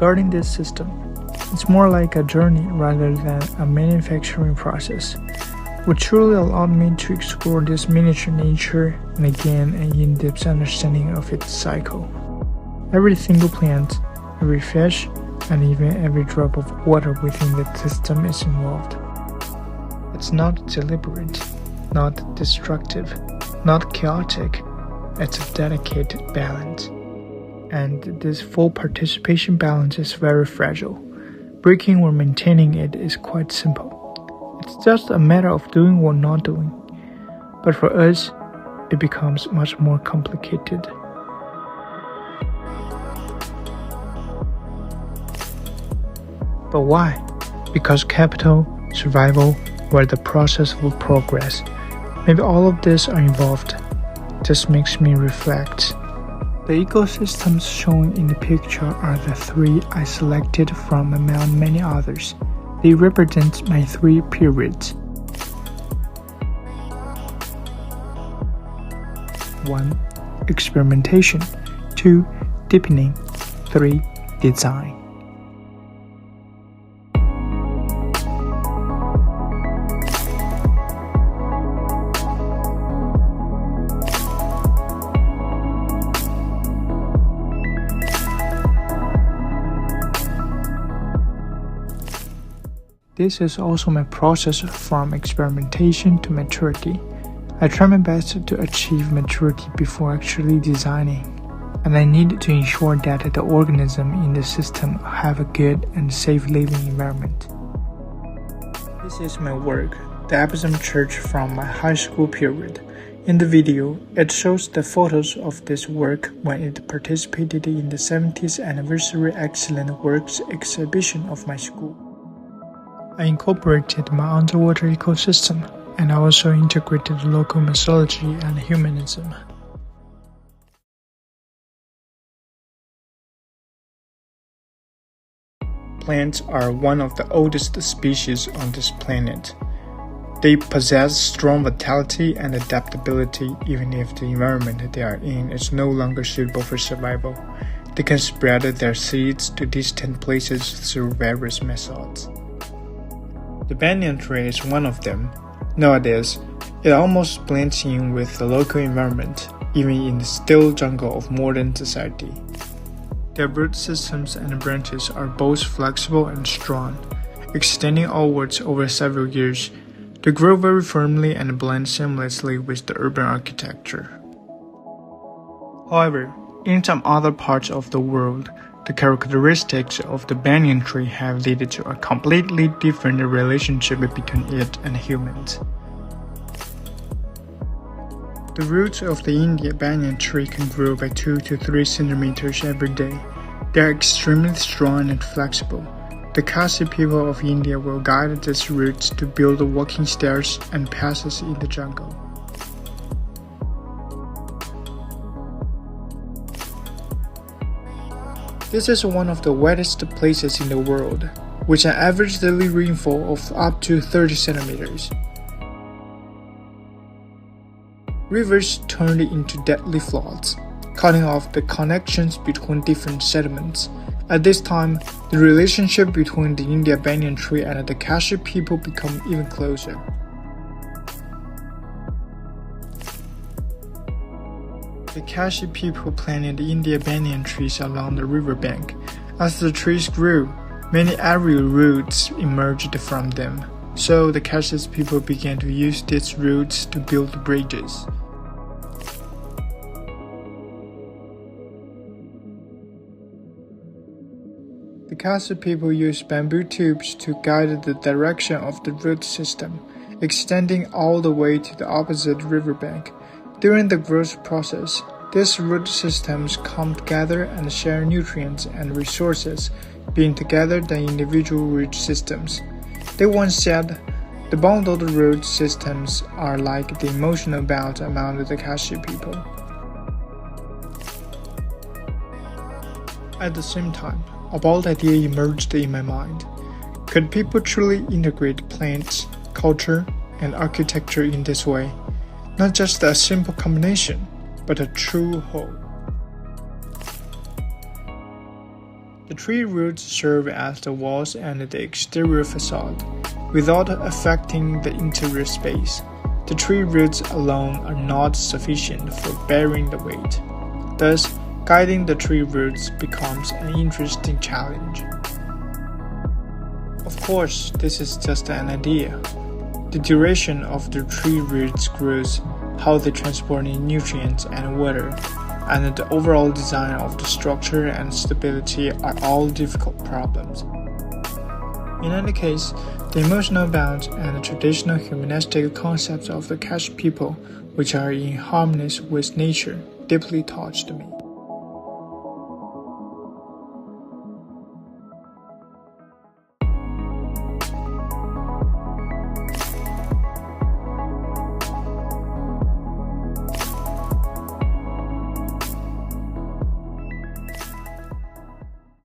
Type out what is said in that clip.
Regarding this system, it's more like a journey rather than a manufacturing process, which truly allowed me to explore this miniature nature and gain an in-depth understanding of its cycle. Every single plant, every fish, and even every drop of water within the system is involved. It's not deliberate, not destructive, not chaotic. It's a dedicated balance. And this full participation balance is very fragile. Breaking or maintaining it is quite simple. It's just a matter of doing or not doing. But for us, it becomes much more complicated. But why? Because capital, survival, or the process of progress. Maybe all of these are involved. This makes me reflect. The ecosystems shown in the picture are the three I selected from among many others. They represent my 3 periods. 1. Experimentation. 2. Deepening. 3. Design. This is also my process from experimentation to maturity. I try my best to achieve maturity before actually designing, and I need to ensure that the organism in the system have a good and safe living environment. This is my work, the Epsom Church from my high school period. In the video, it shows the photos of this work when it participated in the 70th anniversary Excellent Works exhibition of my school. I incorporated my underwater ecosystem, and I also integrated local mythology and humanism. Plants are one of the oldest species on this planet. They possess strong vitality and adaptability even if the environment they are in is no longer suitable for survival. They can spread their seeds to distant places through various methods. The banyan tree is one of them. Nowadays, it almost blends in with the local environment, even in the still jungle of modern society. Their root systems and branches are both flexible and strong, extending outwards over several years. They grow very firmly and blend seamlessly with the urban architecture. However, in some other parts of the world, the characteristics of the banyan tree have led to a completely different relationship between it and humans. The roots of the Indian banyan tree can grow by 2 to 3 centimeters every day. They are extremely strong and flexible. The Khasi people of India will guide these roots to build walking stairs and passes in the jungle. This is one of the wettest places in the world, with an average daily rainfall of up to 30 centimeters. Rivers turned into deadly floods, cutting off the connections between different settlements. At this time, the relationship between the Indian banyan tree and the Khasi people become even closer. The Khasi people planted Indian banyan trees along the riverbank. As the trees grew, many aerial roots emerged from them, so the Khasi people began to use these roots to build bridges. The Khasi people use bamboo tubes to guide the direction of the root system, extending all the way to the opposite riverbank. During the growth process, these root systems come together and share nutrients and resources, being together the individual root systems. They once said, the bundled root systems are like the emotional bonds among the Khasi people. At the same time, a bold idea emerged in my mind. Could people truly integrate plants, culture, and architecture in this way? Not just a simple combination, but a true whole. The tree roots serve as the walls and the exterior facade, without affecting the interior space. The tree roots alone are not sufficient for bearing the weight. Thus, guiding the tree roots becomes an interesting challenge. Of course, this is just an idea. The duration of the tree roots growth, how they transport nutrients and water, and the overall design of the structure and stability are all difficult problems. In any case, the emotional bonds and the traditional humanistic concepts of the Kazh people, which are in harmony with nature, deeply touched me.